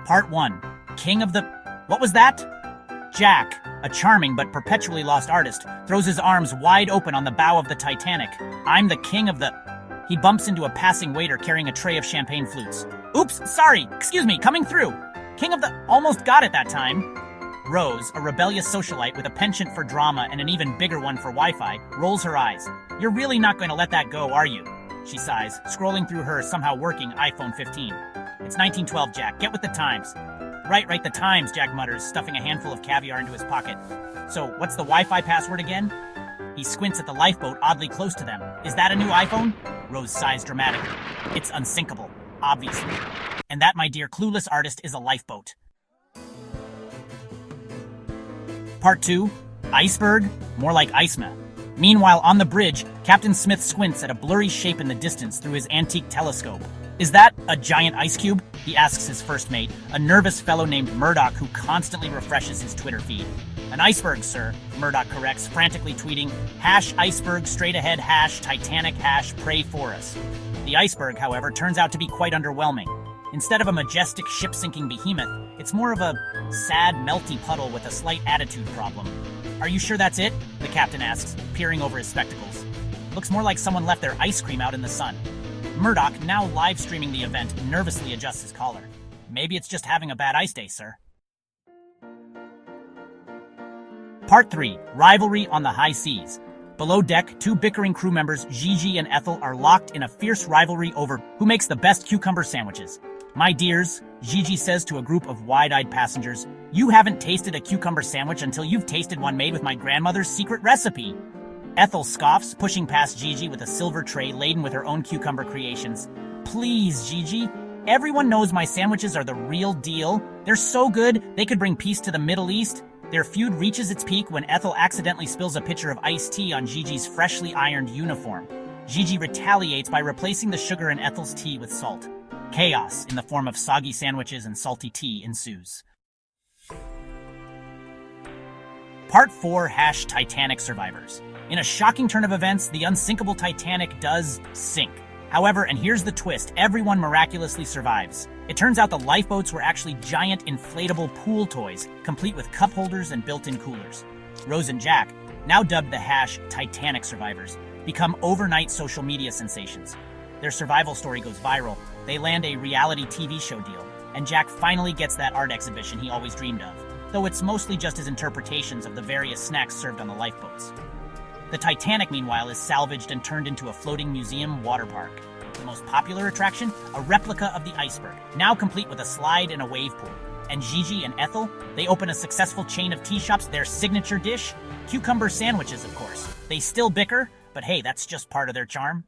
Part 1. King of the... What was that? Jack, a charming but perpetually lost artist, throws his arms wide open on the bow of the Titanic. I'm the king of the... He bumps into a passing waiter carrying a tray of champagne flutes. Oops, sorry, excuse me, coming through. King of the... Almost got it that time. Rose, a rebellious socialite with a penchant for drama and an even bigger one for Wi-Fi, rolls her eyes. You're really not going to let that go, are you? She sighs, scrolling through her somehow working iPhone 15. It's 1912, Jack. Get with the times. Right, the times, Jack mutters, stuffing a handful of caviar into his pocket. So, what's the Wi-Fi password again? He squints at the lifeboat oddly close to them. Is that a new iPhone? Rose sighs dramatically. It's unsinkable, obviously. And that, my dear clueless artist, is a lifeboat. Part 2. Iceberg? More like Icema. Meanwhile, on the bridge, Captain Smith squints at a blurry shape in the distance through his antique telescope. Is that a giant ice cube? He asks his first mate, a nervous fellow named Murdoch who constantly refreshes his Twitter feed. An iceberg, sir, Murdoch corrects, frantically tweeting, #iceberg straight ahead, #Titanic, #pray for us. The iceberg, however, turns out to be quite underwhelming. Instead of a majestic ship-sinking behemoth, it's more of a sad, melty puddle with a slight attitude problem. Are you sure that's it? The captain asks, peering over his spectacles. Looks more like someone left their ice cream out in the sun. Murdoch, now live-streaming the event, nervously adjusts his collar. Maybe it's just having a bad ice day, sir. Part 3. Rivalry on the high seas. Below deck, two bickering crew members, Gigi and Ethel, are locked in a fierce rivalry over who makes the best cucumber sandwiches. My dears, Gigi says to a group of wide-eyed passengers, you haven't tasted a cucumber sandwich until you've tasted one made with my grandmother's secret recipe. Ethel scoffs, pushing past Gigi with a silver tray laden with her own cucumber creations. Please, Gigi. Everyone knows my sandwiches are the real deal. They're so good, they could bring peace to the Middle East. Their feud reaches its peak when Ethel accidentally spills a pitcher of iced tea on Gigi's freshly ironed uniform. Gigi retaliates by replacing the sugar in Ethel's tea with salt. Chaos, in the form of soggy sandwiches and salty tea, ensues. Part 4. #Titanic survivors. In a shocking turn of events, the unsinkable Titanic does sink. However, and here's the twist, everyone miraculously survives. It turns out the lifeboats were actually giant inflatable pool toys, complete with cup holders and built-in coolers. Rose and Jack, now dubbed the #Titanic survivors, become overnight social media sensations. Their survival story goes viral, they land a reality TV show deal, and Jack finally gets that art exhibition he always dreamed of, though it's mostly just his interpretations of the various snacks served on the lifeboats. The Titanic, meanwhile, is salvaged and turned into a floating museum water park. The most popular attraction? A replica of the iceberg, now complete with a slide and a wave pool. And Gigi and Ethel, they open a successful chain of tea shops, their signature dish? Cucumber sandwiches, of course. They still bicker, but hey, that's just part of their charm.